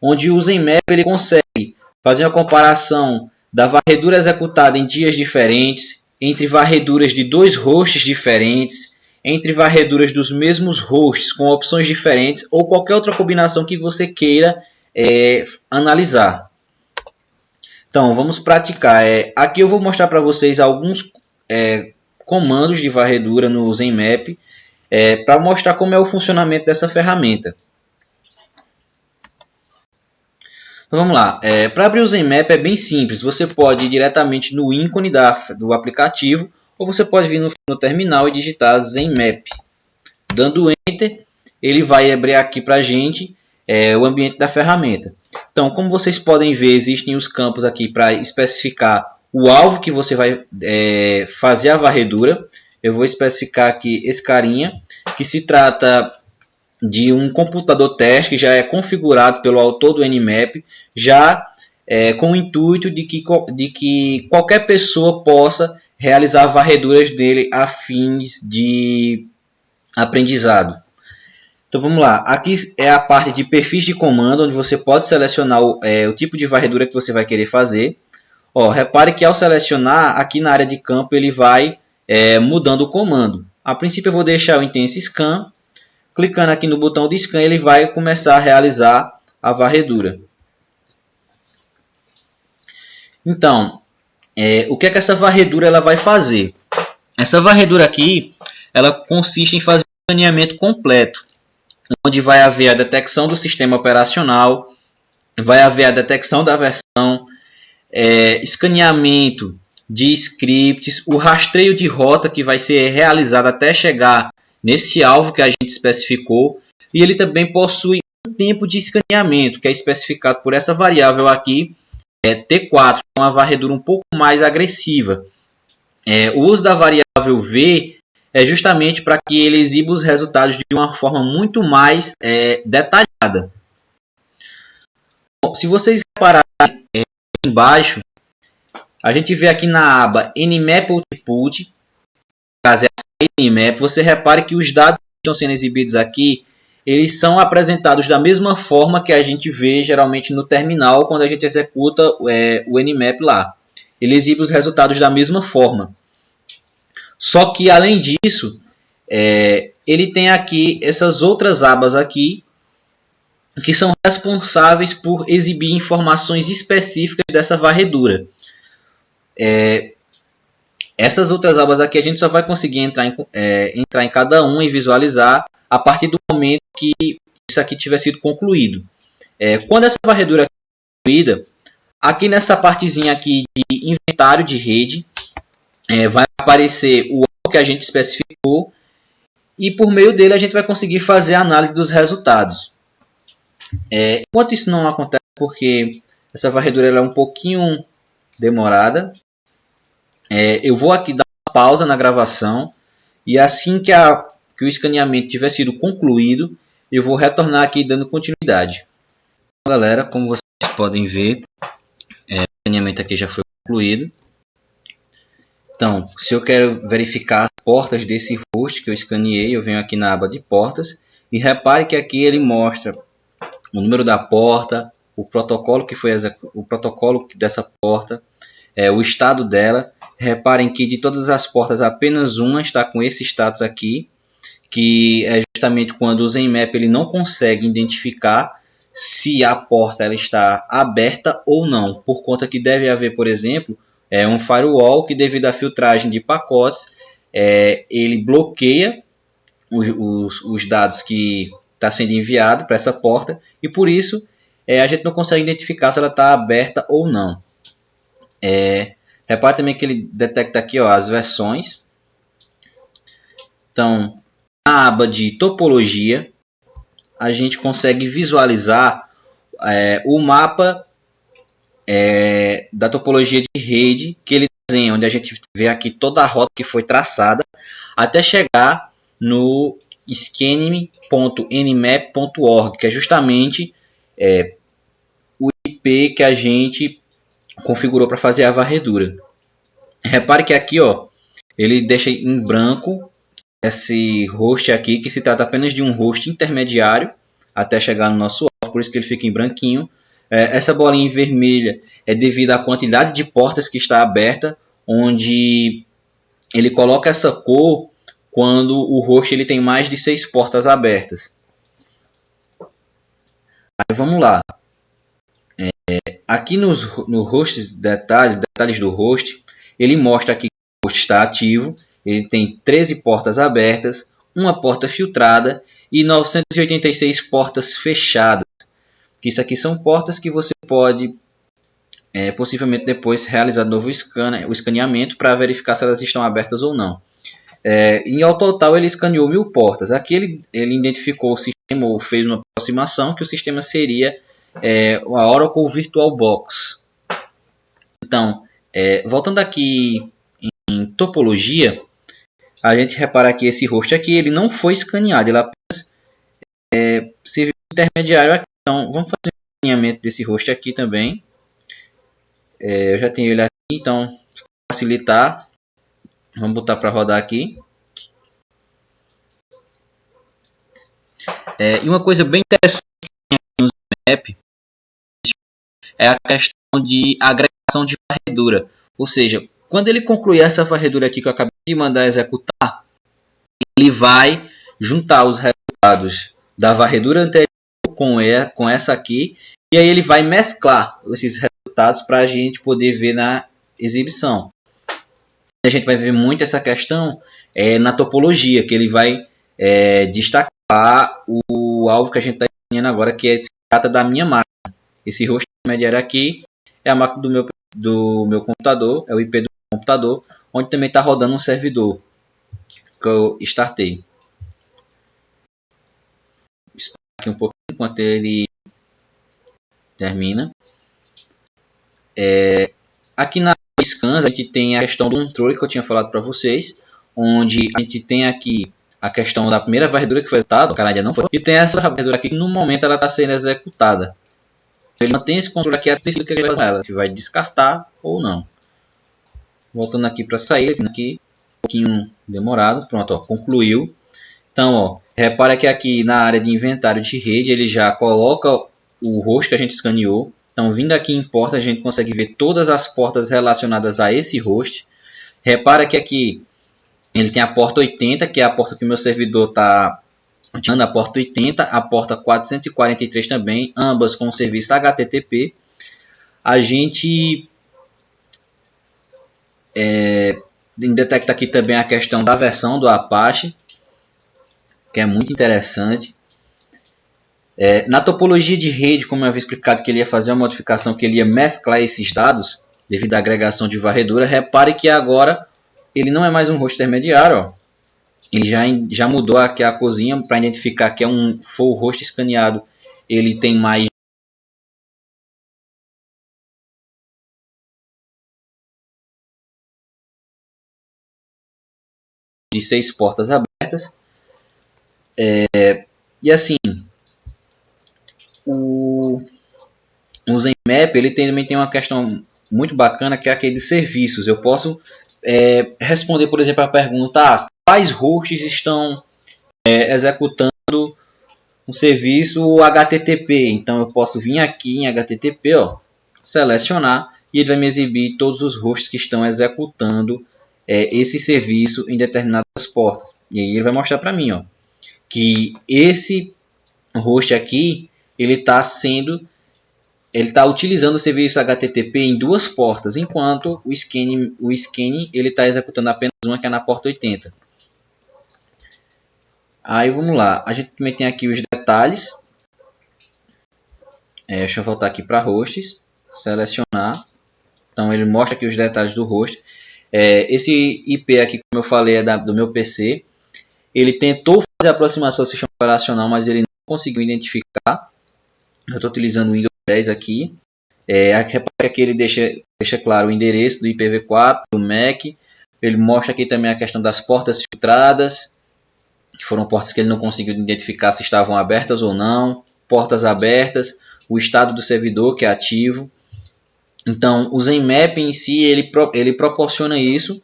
onde o Zenmap ele consegue fazer uma comparação da varredura executada em dias diferentes, entre varreduras de dois hosts diferentes, entre varreduras dos mesmos hosts com opções diferentes ou qualquer outra combinação que você queira analisar. Então vamos praticar. Aqui eu vou mostrar para vocês alguns comandos de varredura no Zenmap para mostrar como é o funcionamento dessa ferramenta. Então vamos lá. Para abrir o Zenmap é bem simples. Você pode ir diretamente no ícone do aplicativo ou você pode vir no terminal e digitar Zenmap. Dando Enter, ele vai abrir aqui para a gente o ambiente da ferramenta. Então, como vocês podem ver, existem os campos aqui para especificar o alvo que você vai fazer a varredura. Eu vou especificar aqui esse carinha, que se trata de um computador teste que já é configurado pelo autor do Nmap, já com o intuito de que qualquer pessoa possa realizar varreduras dele a fins de aprendizado. Então vamos lá, aqui é a parte de perfis de comando, onde você pode selecionar o tipo de varredura que você vai querer fazer. Repare que ao selecionar, aqui na área de campo, ele vai mudando o comando. A princípio eu vou deixar o Intense Scan. Clicando aqui no botão de Scan, ele vai começar a realizar a varredura. Então, o que é que essa varredura ela vai fazer? Essa varredura aqui, ela consiste em fazer um escaneamento completo, onde vai haver a detecção do sistema operacional, vai haver a detecção da versão, escaneamento de scripts, o rastreio de rota que vai ser realizado até chegar nesse alvo que a gente especificou, e ele também possui um tempo de escaneamento, que é especificado por essa variável aqui, T4, uma varredura um pouco mais agressiva. O uso da variável V é justamente para que ele exiba os resultados de uma forma muito mais detalhada. Bom, se vocês repararem embaixo, a gente vê aqui na aba Nmap Output, Nmap, você repare que os dados que estão sendo exibidos aqui, eles são apresentados da mesma forma que a gente vê geralmente no terminal quando a gente executa o Nmap lá. Ele exibe os resultados da mesma forma. Só que além disso, ele tem aqui essas outras abas aqui que são responsáveis por exibir informações específicas dessa varredura. Essas outras abas aqui a gente só vai conseguir entrar em cada uma e visualizar a partir do momento que isso aqui tiver sido concluído. Quando essa varredura é concluída, aqui nessa partezinha aqui de inventário de rede, vai aparecer o alvo que a gente especificou e por meio dele a gente vai conseguir fazer a análise dos resultados. Enquanto isso não acontece, porque essa varredura ela é um pouquinho demorada, eu vou aqui dar uma pausa na gravação e assim que o escaneamento tiver sido concluído, eu vou retornar aqui dando continuidade. Então, galera, como vocês podem ver, o escaneamento aqui já foi concluído. Então, se eu quero verificar as portas desse host que eu escaneei, eu venho aqui na aba de portas e repare que aqui ele mostra o número da porta, o protocolo que foi o protocolo dessa porta, o estado dela. Reparem que de todas as portas apenas uma está com esse status aqui, que é justamente quando o Zenmap ele não consegue identificar se a porta ela está aberta ou não, por conta que deve haver, por exemplo, um firewall que devido à filtragem de pacotes, ele bloqueia os dados que está sendo enviado para essa porta e por isso a gente não consegue identificar se ela está aberta ou não. Repare também que ele detecta aqui as versões. Então, na aba de topologia, a gente consegue visualizar o mapa da topologia de rede que ele desenha, onde a gente vê aqui toda a rota que foi traçada até chegar no scanning.nmap.org, que é justamente o IP que a gente configurou para fazer a varredura. Repare que aqui ele deixa em branco esse host aqui, que se trata apenas de um host intermediário até chegar no nosso alvo, por isso que ele fica em branquinho. Essa bolinha vermelha é devido à quantidade de portas que está aberta, onde ele coloca essa cor quando o host ele tem mais de 6 portas abertas. Aí vamos lá. Aqui no host detalhes do host, ele mostra aqui que o host está ativo. Ele tem 13 portas abertas, uma porta filtrada e 986 portas fechadas. Isso aqui são portas que você pode possivelmente depois realizar novo o escaneamento para verificar se elas estão abertas ou não. Ao total ele escaneou 1000 portas. Aqui ele identificou o sistema ou fez uma aproximação que o sistema seria a Oracle VirtualBox. Então, voltando aqui em topologia, a gente repara que esse host aqui ele não foi escaneado, ele apenas serviu de intermediário aqui. Então, vamos fazer o escaneamento desse host aqui também. Eu já tenho ele aqui, então, para facilitar, vamos botar para rodar aqui. E uma coisa bem interessante no Zenmap é a questão de agregação de varredura. Ou seja, quando ele concluir essa varredura aqui que eu acabei de mandar executar, ele vai juntar os resultados da varredura anterior com essa aqui, e aí ele vai mesclar esses resultados para a gente poder ver na exibição. A gente vai ver muito essa questão na topologia, que ele vai destacar o alvo que a gente está ensinando agora, que se trata da minha máquina. Esse host intermediário aqui é a máquina do meu computador, é o IP do computador, onde também está rodando um servidor que eu startei. Vou esperar aqui um pouquinho enquanto ele termina. Aqui na scans a gente tem a questão do controle que eu tinha falado para vocês, onde a gente tem aqui a questão da primeira varredura que foi executada, o cara ainda não foi, e tem essa varredura aqui que no momento ela está sendo executada. Ele mantém esse controle aqui até que ele vai descartar ou não. Voltando aqui para sair, aqui um pouquinho demorado. Pronto, ó, concluiu. Então, ó, repara que aqui na área de inventário de rede, ele já coloca o host que a gente escaneou. Então, vindo aqui em porta, a gente consegue ver todas as portas relacionadas a esse host. Repara que aqui ele tem a porta 80, que é a porta que o meu servidor está utilizando, a porta 80, a porta 443 também, ambas com o serviço HTTP. A gente detecta aqui também a questão da versão do Apache, que é muito interessante. Na topologia de rede, como eu havia explicado que ele ia fazer uma modificação, que ele ia mesclar esses dados devido à agregação de varredura, repare que agora ele não é mais um host intermediário. Ó. Ele já mudou aqui a cozinha para identificar que é um full host escaneado. Ele tem mais de 6 portas abertas. E assim, o Zenmap ele também tem uma questão muito bacana, que é aquele de serviços. Eu posso responder, por exemplo, a pergunta: quais hosts estão executando um serviço HTTP? Então eu posso vir aqui em HTTP, ó, selecionar, e ele vai me exibir todos os hosts que estão executando esse serviço em determinadas portas. E aí ele vai mostrar para mim, ó, que esse host aqui ele está utilizando o serviço HTTP em 2 portas, enquanto o scanning ele está executando apenas uma, que é na porta 80. Aí vamos lá, a gente também tem aqui os detalhes. Deixa eu voltar aqui para hosts, selecionar. Então ele mostra aqui os detalhes do host. Esse IP aqui, como eu falei, é do meu PC. Ele tentou fazer a aproximação ao sistema operacional, mas ele não conseguiu identificar. Eu estou utilizando o Windows 10 aqui. Repare que aqui ele deixa claro o endereço do IPv4, do MAC. Ele mostra aqui também a questão das portas filtradas, que foram portas que ele não conseguiu identificar se estavam abertas ou não. Portas abertas, o estado do servidor, que é ativo. Então, o Zenmap em si, ele proporciona isso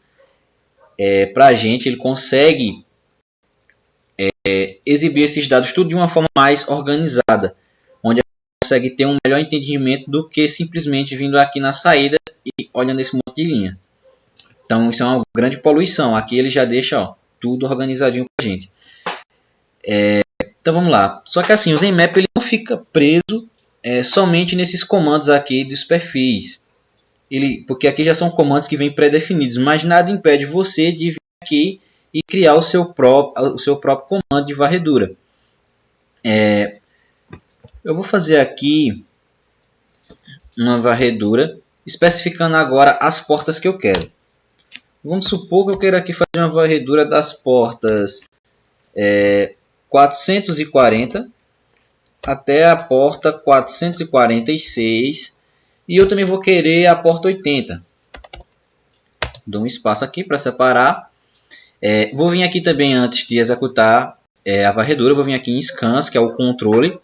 para a gente. Ele consegue exibir esses dados tudo de uma forma mais organizada, onde a gente consegue ter um melhor entendimento do que simplesmente vindo aqui na saída e olhando esse monte de linha. Então, isso é uma grande poluição. Aqui ele já deixa, ó, tudo organizadinho para a gente. Então, vamos lá. Só que assim, o Zenmap ele não fica preso somente nesses comandos aqui dos perfis. Porque aqui já são comandos que vêm pré-definidos, mas nada impede você de vir aqui e criar o seu próprio comando de varredura. Eu vou fazer aqui uma varredura, especificando agora as portas que eu quero. Vamos supor que eu quero aqui fazer uma varredura das portas 440 até a porta 446, e eu também vou querer a porta 80. Dou um espaço aqui para separar. Vou vir aqui também, antes de executar a varredura, vou vir aqui em Scans, que é o controle,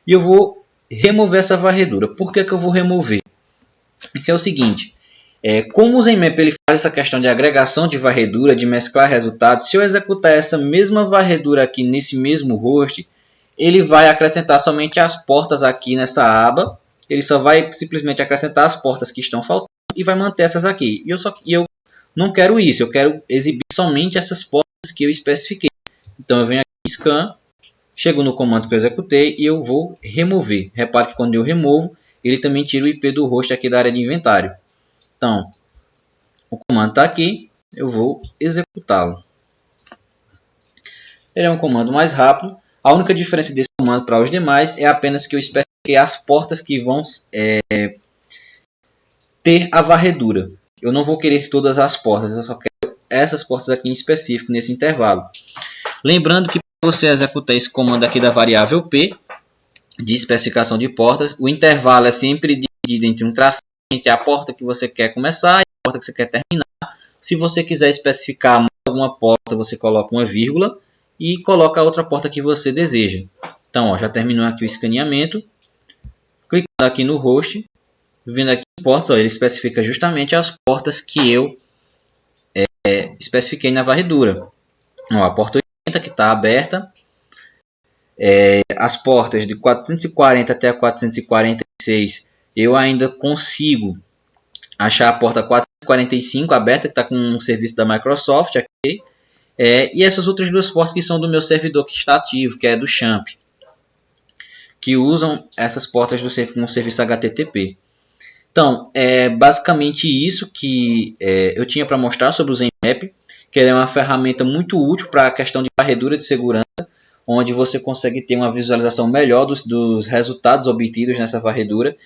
e eu vou remover essa varredura. Por que eu vou remover? Porque é o seguinte, como o Zenmap ele faz essa questão de agregação de varredura, de mesclar resultados, se eu executar essa mesma varredura aqui nesse mesmo host, ele vai acrescentar somente as portas aqui nessa aba. Ele só vai simplesmente acrescentar as portas que estão faltando e vai manter essas aqui. E eu não quero isso, eu quero exibir somente essas portas que eu especifiquei. Então eu venho aqui em Scan, chego no comando que eu executei e eu vou remover. Repare que quando eu removo, ele também tira o IP do host aqui da área de inventário. Então, o comando está aqui, eu vou executá-lo. Ele é um comando mais rápido. A única diferença desse comando para os demais é apenas que eu especifiquei as portas que vão ter a varredura. Eu não vou querer todas as portas, eu só quero essas portas aqui em específico nesse intervalo. Lembrando que para você executar esse comando aqui da variável P, de especificação de portas, o intervalo é sempre dividido entre um tracinho, entre a porta que você quer começar e a porta que você quer terminar. Se você quiser especificar mais alguma porta, você coloca uma vírgula e coloca a outra porta que você deseja. Então, ó, já terminou aqui o escaneamento. Clicando aqui no host, vindo aqui em portas, ó, ele especifica justamente as portas que eu especifiquei na varredura. Ó, a porta 80 que está aberta, as portas de 440 até a 446 eu ainda consigo achar a porta 445 aberta, que está com um serviço da Microsoft aqui. E essas outras duas portas que são do meu servidor que está ativo, que é do Champ, que usam essas portas com o serviço HTTP. Então, é basicamente isso que eu tinha para mostrar sobre o ZenMap, que ele é uma ferramenta muito útil para a questão de varredura de segurança, onde você consegue ter uma visualização melhor dos resultados obtidos nessa varredura,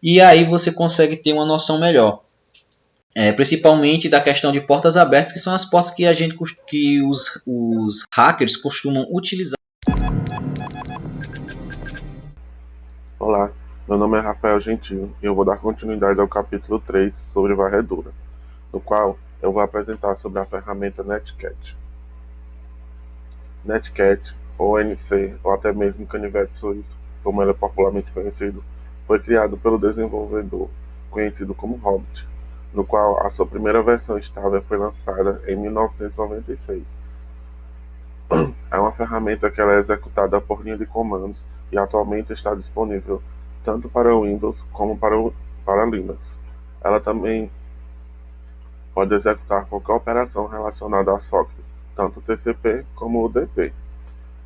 e aí você consegue ter uma noção melhor, principalmente da questão de portas abertas, que são as portas que os hackers costumam utilizar. Olá, meu nome é Rafael Gentil e eu vou dar continuidade ao capítulo 3 sobre varredura, no qual eu vou apresentar sobre a ferramenta Netcat. Netcat, ou NC, ou até mesmo canivete suíço, como ele é popularmente conhecido, foi criado pelo desenvolvedor conhecido como Hobbit, no qual a sua primeira versão estável foi lançada em 1996. É uma ferramenta que ela é executada por linha de comandos e atualmente está disponível tanto para Windows como para Linux. Ela também pode executar qualquer operação relacionada a socket, tanto TCP como UDP.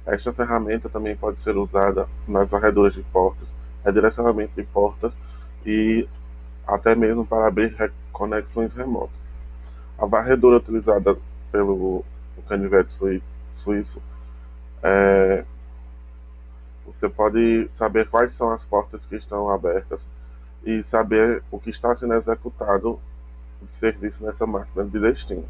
Esta ferramenta também pode ser usada nas varreduras de portas, redirecionamento de portas e até mesmo para abrir conexões remotas. A varredura utilizada pelo canivete suíço você pode saber quais são as portas que estão abertas e saber o que está sendo executado de serviço nessa máquina de destino.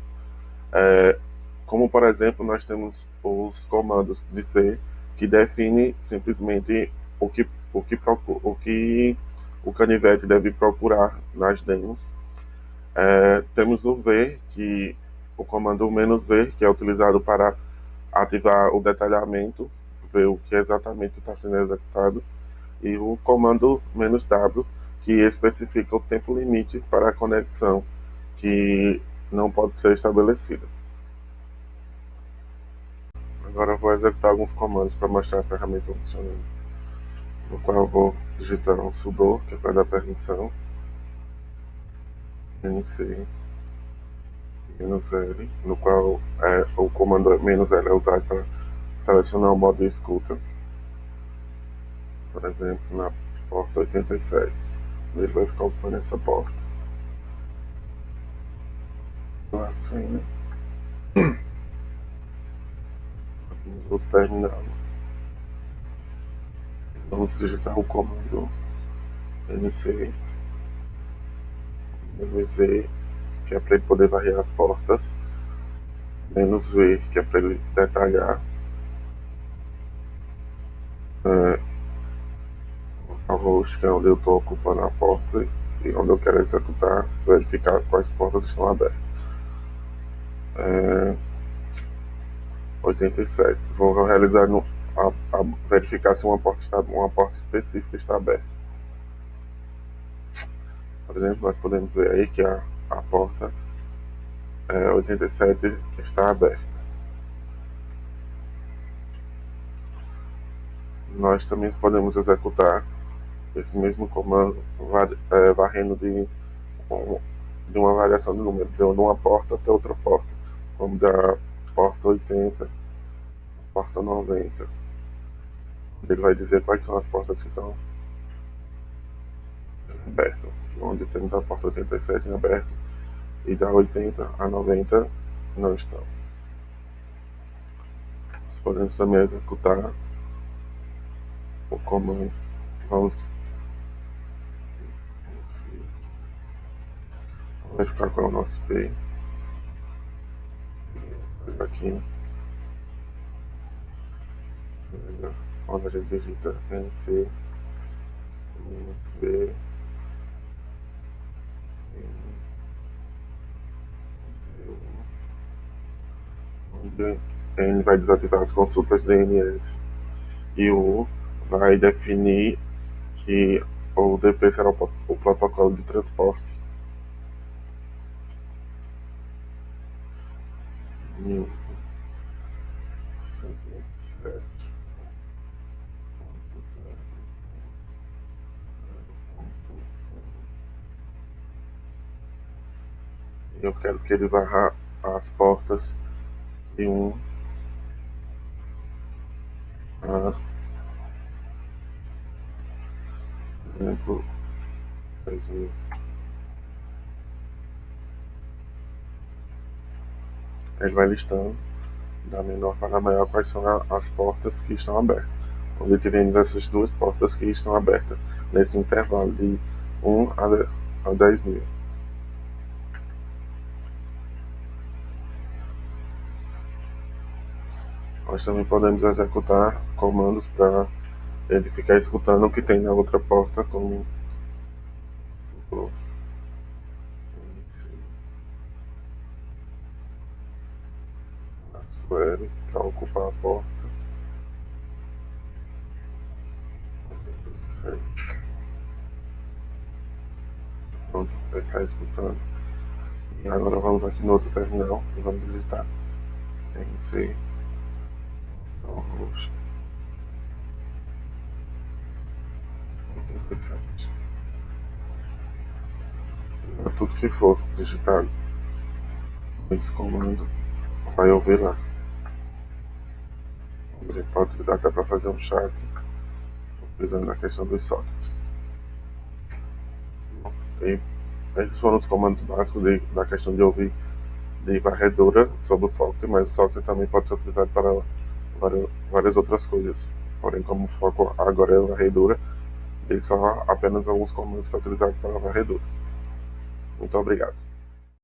Como, por exemplo, nós temos os comandos de C, que define simplesmente o que o canivete deve procurar nas demos. Temos o V, o comando "-v", que é utilizado para ativar o detalhamento, ver o que exatamente está sendo executado, e o comando "-w", que especifica o tempo limite para a conexão, que não pode ser estabelecida. Agora eu vou executar alguns comandos para mostrar a ferramenta funcionando, no qual eu vou digitar um sudo, que é para dar permissão, nc "-l", no qual o comando "-l" é usado para selecionar o modo de escuta, por exemplo, na porta 87. Ele vai ficar ocupando essa porta. Assim, né? Vou terminar. Vamos digitar o comando "nc", "-z", que é para ele poder varrer as portas, "-v", que é para ele detalhar a host, que é onde eu estou ocupando a porta e onde eu quero executar, verificar quais portas estão abertas. 87. Vou realizar a verificar se uma porta específica está aberta. Por exemplo, nós podemos ver aí que a porta 87 está aberta. Nós também podemos executar esse mesmo comando varrendo de uma variação de número, de uma porta até outra porta, como da porta 80, porta 90. Ele vai dizer quais são as portas que estão abertas, onde temos a porta 87 em aberto e da 80 a 90 não estão. Nós podemos também executar o comando. Vamos verificar qual é o nosso IP. Aqui, onde a gente digita "nc -v", onde N vai desativar as consultas DNS e o U vai definir que o DP será o protocolo de transporte. 1127. Eu quero que ele varra as portas de 1 a, por exemplo, 10.000. Ele vai listando da menor para a maior quais são as portas que estão abertas. Onde tivemos essas duas portas que estão abertas nesse intervalo de 1 a 10.000. Nós também podemos executar comandos para ele ficar escutando o que tem na outra porta, como L para ocupar a porta. 87. Pronto, ele está escutando. E agora vamos aqui no outro terminal e vamos digitar NC host 87. Tudo que for digitado esse comando vai ouvir lá. A gente pode utilizar até para fazer um chat utilizando a questão dos sockets. E esses foram os comandos básicos da questão de ouvir de varredura sobre o software, mas o software também pode ser utilizado para várias outras coisas. Porém, como o foco agora é a varredura, e só apenas alguns comandos que são utilizados para a varredura. Muito obrigado.